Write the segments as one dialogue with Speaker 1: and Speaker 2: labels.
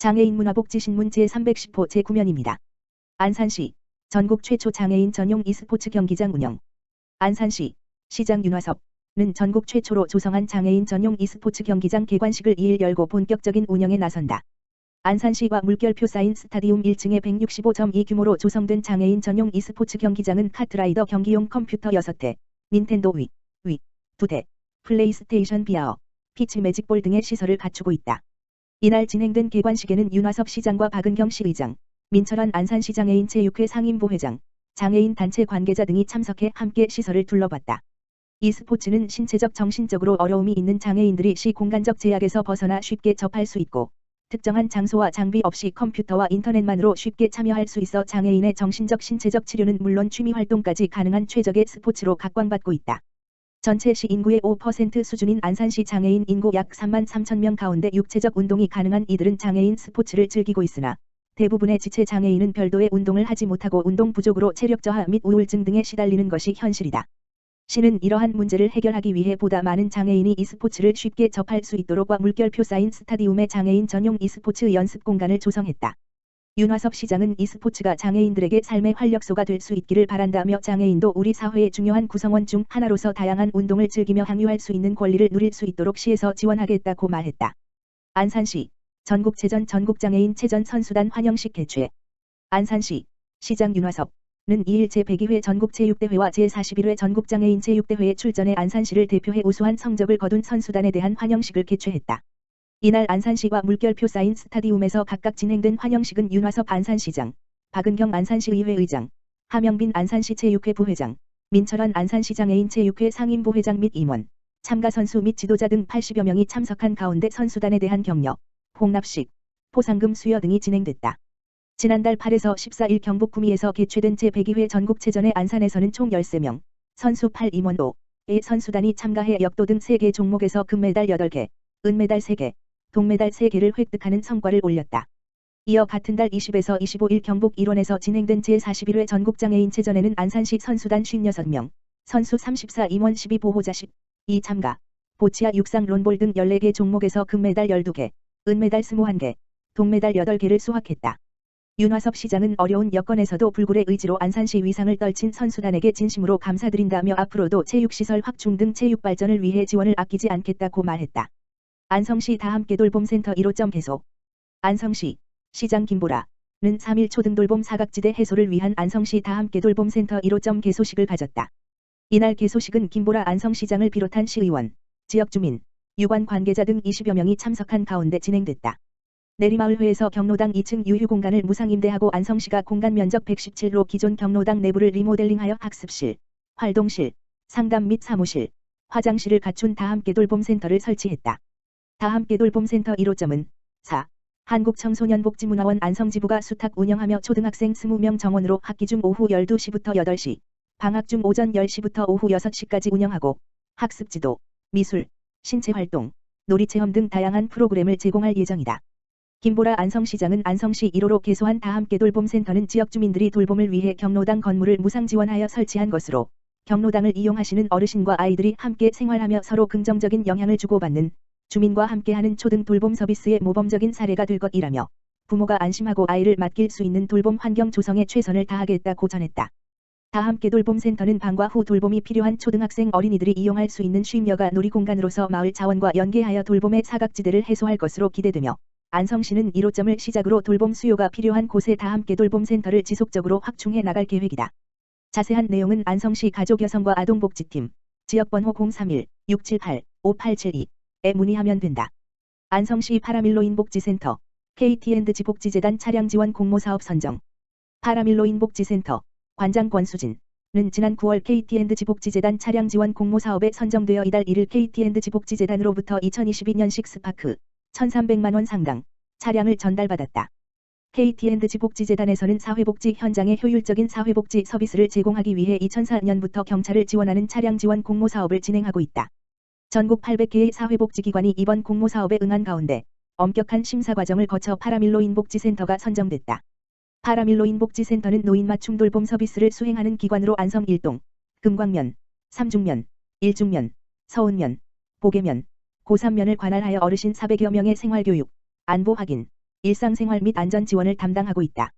Speaker 1: 장애인 문화복지신문 제310호 제9면입니다. 안산시 전국 최초 장애인 전용 e스포츠 경기장 운영. 안산시 시장 윤화섭는 전국 최초로 조성한 장애인 전용 e스포츠 경기장 개관식을 2일 열고 본격적인 운영에 나선다. 안산시와 물결표 쌓인 스타디움 1층에 165.2 규모로 조성된 장애인 전용 e스포츠 경기장은 카트라이더 경기용 컴퓨터 6대, 닌텐도 위 2대, 플레이스테이션 VR, 피치 매직볼 등의 시설을 갖추고 있다. 이날 진행된 개관식에는 윤화섭 시장과 박은경 시의장, 민철환 안산시 장애인 체육회 상임부회장, 장애인 단체 관계자 등이 참석해 함께 시설을 둘러봤다. e스포츠는 신체적 정신적으로 어려움이 있는 장애인들이 시 공간적 제약에서 벗어나 쉽게 접할 수 있고 특정한 장소와 장비 없이 컴퓨터와 인터넷만으로 쉽게 참여할 수 있어 장애인의 정신적 신체적 치료는 물론 취미활동까지 가능한 최적의 스포츠로 각광받고 있다. 전체 시 인구의 5% 수준인 안산시 장애인 인구 약 3만 3천 명 가운데 육체적 운동이 가능한 이들은 장애인 스포츠를 즐기고 있으나 대부분의 지체 장애인은 별도의 운동을 하지 못하고 운동 부족으로 체력 저하 및 우울증 등에 시달리는 것이 현실이다. 시는 이러한 문제를 해결하기 위해 보다 많은 장애인이 e스포츠를 쉽게 접할 수 있도록 물결표 쌓인 스타디움에 장애인 전용 e스포츠 연습 공간을 조성했다. 윤화섭 시장은 e스포츠가 장애인들에게 삶의 활력소가 될 수 있기를 바란다며 장애인도 우리 사회의 중요한 구성원 중 하나로서 다양한 운동을 즐기며 향유할 수 있는 권리를 누릴 수 있도록 시에서 지원하겠다고 말했다. 안산시 전국체전 전국장애인 체전 선수단 환영식 개최. 안산시 시장 윤화섭는 2일 제102회 전국체육대회와 제41회 전국장애인 체육대회에 출전해 안산시를 대표해 우수한 성적을 거둔 선수단에 대한 환영식을 개최했다. 이날 안산시와 물결표 쌓인 스타디움에서 각각 진행된 환영식은 윤화섭 안산시장, 박은경 안산시의회 의장, 하명빈 안산시 체육회 부회장, 민철환 안산시 장애인 체육회 상임부회장 및 임원, 참가 선수 및 지도자 등 80여 명이 참석한 가운데 선수단에 대한 격려, 홍납식, 포상금 수여 등이 진행됐다. 지난달 8에서 14일 경북 구미에서 개최된 제102회 전국체전에 안산에서는 총 13명, 선수 8임원도의 선수단이 참가해 역도 등 3개 종목에서 금메달 8개, 은메달 3개, 동메달 3개를 획득하는 성과를 올렸다. 이어 같은 달 20에서 25일 경북 일원에서 진행된 제41회 전국장애인체전에는 안산시 선수단 56명, 선수 34임원 12보호자 12 참가, 보치아 육상 론볼 등 14개 종목에서 금메달 12개, 은메달 21개, 동메달 8개를 수확했다. 윤화섭 시장은 어려운 여건에서도 불굴의 의지로 안산시 위상을 떨친 선수단에게 진심으로 감사드린다며 앞으로도 체육시설 확충 등 체육 발전을 위해 지원을 아끼지 않겠다고 말했다. 안성시 다함께 돌봄센터 1호점 개소. 안성시 시장 김보라는 3일 초등돌봄 사각지대 해소를 위한 안성시 다함께 돌봄센터 1호점 개소식을 가졌다. 이날 개소식은 김보라 안성시장을 비롯한 시의원, 지역주민, 유관 관계자 등 20여 명이 참석한 가운데 진행됐다. 내리마을회에서 경로당 2층 유휴 공간을 무상임대하고 안성시가 공간 면적 117로 기존 경로당 내부를 리모델링하여 학습실, 활동실, 상담 및 사무실, 화장실을 갖춘 다함께 돌봄센터를 설치했다. 다함께 돌봄센터 1호점은 4. 한국청소년복지문화원 안성지부가 수탁 운영하며 초등학생 20명 정원으로 학기 중 오후 12시부터 8시, 방학 중 오전 10시부터 오후 6시까지 운영하고 학습지도, 미술, 신체활동, 놀이체험 등 다양한 프로그램을 제공할 예정이다. 김보라 안성시장은 안성시 1호로 개소한 다함께 돌봄센터는 지역주민들이 돌봄을 위해 경로당 건물을 무상 지원하여 설치한 것으로 경로당을 이용하시는 어르신과 아이들이 함께 생활하며 서로 긍정적인 영향을 주고받는 주민과 함께하는 초등 돌봄 서비스의 모범적인 사례가 될 것이라며 부모가 안심하고 아이를 맡길 수 있는 돌봄 환경 조성에 최선을 다하겠다고 전했다. 다함께 돌봄센터는 방과 후 돌봄이 필요한 초등학생 어린이들이 이용할 수 있는 쉼여가 놀이공간으로서 마을 자원과 연계하여 돌봄의 사각지대를 해소할 것으로 기대되며 안성시는 1호점을 시작으로 돌봄 수요가 필요한 곳에 다함께 돌봄센터를 지속적으로 확충해 나갈 계획이다. 자세한 내용은 안성시 가족여성과 아동복지팀 지역번호 031-678-5872에 문의하면 된다. 안성시 파라밀로인복지센터 KT&G 복지재단 차량지원 공모사업 선정. 파라밀로인복지센터 관장 권수진은 지난 9월 KT&G 복지재단 차량지원 공모사업에 선정되어 이달 1일 KT&G 복지재단으로부터 2022년식 스파크 1,300만원 상당 차량을 전달받았다. KT&G 복지재단에서는 사회복지 현장에 효율적인 사회복지 서비스를 제공하기 위해 2004년부터 경찰을 지원하는 차량 지원 공모사업을 진행하고 있다. 전국 800개의 사회복지기관이 이번 공모사업에 응한 가운데 엄격한 심사 과정을 거쳐 파라밀로인복지센터가 선정됐다. 파라밀로인복지센터는 노인 맞춤 돌봄 서비스를 수행하는 기관으로 안성 1동, 금광면, 삼중면, 일중면, 서운면, 보계면, 고3면을 관할하여 어르신 400여 명의 생활교육, 안보 확인, 일상생활 및 안전 지원을 담당하고 있다.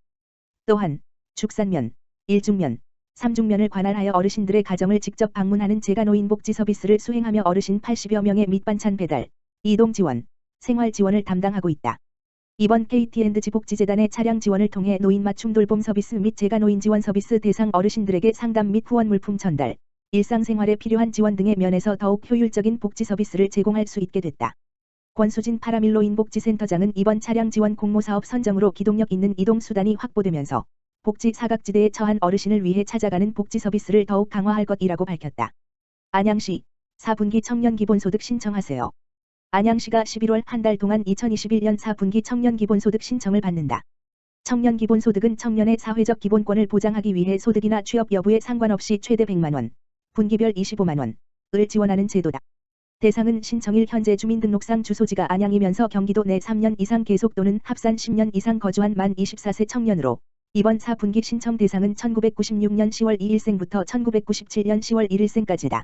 Speaker 1: 또한 축산면, 일중면, 삼중면을 관할하여 어르신들의 가정을 직접 방문하는 재가노인 복지 서비스를 수행하며 어르신 80여 명의 밑반찬 배달, 이동 지원, 생활 지원을 담당하고 있다. 이번 KT&G 복지재단의 차량 지원을 통해 노인 맞춤 돌봄 서비스 및 재가노인 지원 서비스 대상 어르신들에게 상담 및 후원 물품 전달, 일상생활에 필요한 지원 등의 면에서 더욱 효율적인 복지 서비스를 제공할 수 있게 됐다. 권수진 파라밀로인 복지센터장은 이번 차량 지원 공모사업 선정으로 기동력 있는 이동수단이 확보되면서 복지 사각지대에 처한 어르신을 위해 찾아가는 복지 서비스를 더욱 강화할 것이라고 밝혔다. 안양시 4분기 청년 기본소득 신청하세요. 안양시가 11월 한 달 동안 2021년 4분기 청년 기본소득 신청을 받는다. 청년 기본소득은 청년의 사회적 기본권을 보장하기 위해 소득이나 취업 여부에 상관없이 최대 100만원, 분기별 25만원을 지원하는 제도다. 대상은 신청일 현재 주민등록상 주소지가 안양이면서 경기도 내 3년 이상 계속 또는 합산 10년 이상 거주한 만 24세 청년으로 이번 4분기 신청 대상은 1996년 10월 2일생부터 1997년 10월 1일생까지다.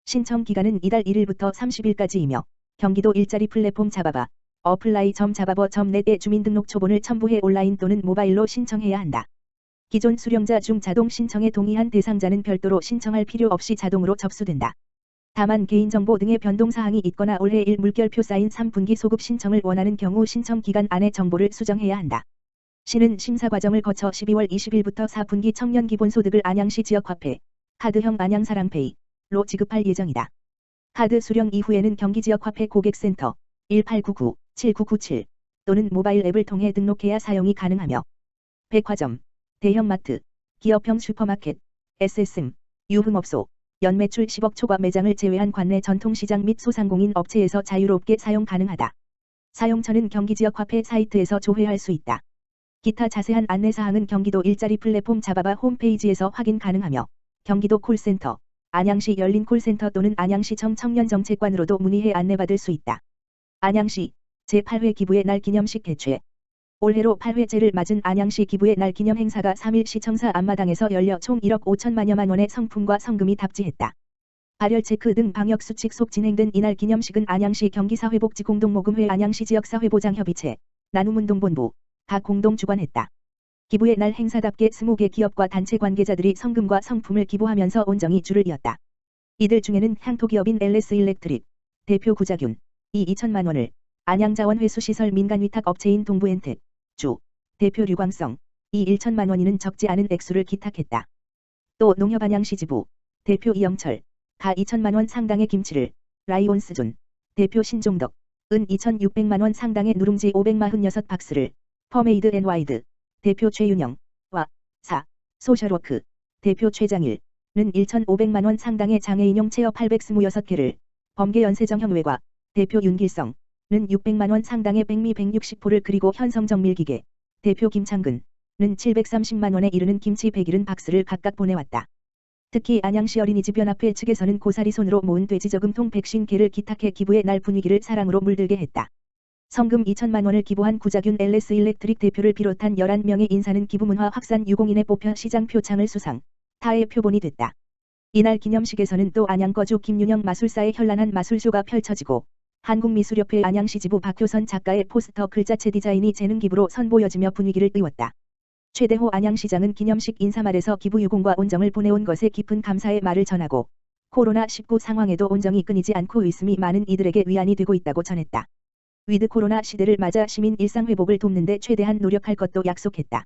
Speaker 1: 신청 기간은 이달 1일부터 30일까지이며 경기도 일자리 플랫폼 잡아봐, apply.잡아봐.net에 주민등록 초본을 첨부해 온라인 또는 모바일로 신청해야 한다. 기존 수령자 중 자동 신청에 동의한 대상자는 별도로 신청할 필요 없이 자동으로 접수된다. 다만 개인정보 등의 변동사항이 있거나 올해 1 물결표 쌓인 3분기 소급 신청을 원하는 경우 신청 기간 안에 정보를 수정해야 한다. 시는 심사 과정을 거쳐 12월 20일부터 4분기 청년 기본소득을 안양시 지역화폐, 카드형 안양사랑페이로 지급할 예정이다. 카드 수령 이후에는 경기지역화폐 고객센터 1899-7997 또는 모바일 앱을 통해 등록해야 사용이 가능하며 백화점, 대형마트, 기업형 슈퍼마켓, SSM, 유흥업소, 연매출 10억 초과 매장을 제외한 관내 전통시장 및 소상공인 업체에서 자유롭게 사용 가능하다. 사용처는 경기지역화폐 사이트에서 조회할 수 있다. 기타 자세한 안내사항은 경기도 일자리 플랫폼 잡아봐 홈페이지에서 확인 가능하며 경기도 콜센터, 안양시 열린 콜센터 또는 안양시청 청년정책관으로도 문의해 안내받을 수 있다. 안양시 제8회 기부의 날 기념식 개최. 올해로 8회째를 맞은 안양시 기부의 날 기념 행사가 3일 시청사 앞마당에서 열려 총 1억 5천만여만 원의 상품과 성금이 답지했다. 발열 체크 등 방역 수칙 속 진행된 이날 기념식은 안양시 경기사회복지공동모금회 안양시 지역사회보장협의체, 나눔운동본부, 각 공동 주관했다. 기부의 날 행사답게 20개 기업과 단체 관계자들이 성금과 성품을 기부하면서 온정이 줄을 이었다. 이들 중에는 향토기업인 LS일렉트릭 대표 구자균 이 2천만 원을, 안양자원회수시설 민간위탁 업체인 동부엔텍 주 대표 류광성 이 1천만 원이는 적지 않은 액수를 기탁했다. 또 농협안양시 지부 대표 이영철 가 2천만 원 상당의 김치를, 라이온스존 대표 신종덕 은 2,600만 원 상당의 누룽지 546박스를, 퍼메이드 앤와이드 대표 최윤영 와 사 소셜워크 대표 최장일은 1,500만 원 상당의 장애인용 체어 826개를, 범계연세정형외과 대표 윤길성은 600만 원 상당의 백미 160포를 그리고 현성정밀기계 대표 김창근은 730만 원에 이르는 김치 170박스를 각각 보내왔다. 특히 안양시 어린이집연합회 측에서는 고사리 손으로 모은 돼지 저금통 150개를 기탁해 기부의 날 분위기를 사랑으로 물들게 했다. 성금 2천만 원을 기부한 구자균 LS일렉트릭 대표를 비롯한 11명의 인사는 기부문화 확산 유공인에 뽑혀 시장 표창을 수상, 타의 표본이 됐다. 이날 기념식에서는 또 안양거주 김윤영 마술사의 현란한 마술쇼가 펼쳐지고 한국미술협회 안양시 지부 박효선 작가의 포스터 글자체 디자인이 재능 기부로 선보여지며 분위기를 띄웠다. 최대호 안양시장은 기념식 인사말에서 기부 유공과 온정을 보내온 것에 깊은 감사의 말을 전하고 코로나19 상황에도 온정이 끊이지 않고 있음이 많은 이들에게 위안이 되고 있다고 전했다. 위드 코로나 시대를 맞아 시민 일상 회복을 돕는 데 최대한 노력할 것도 약속했다.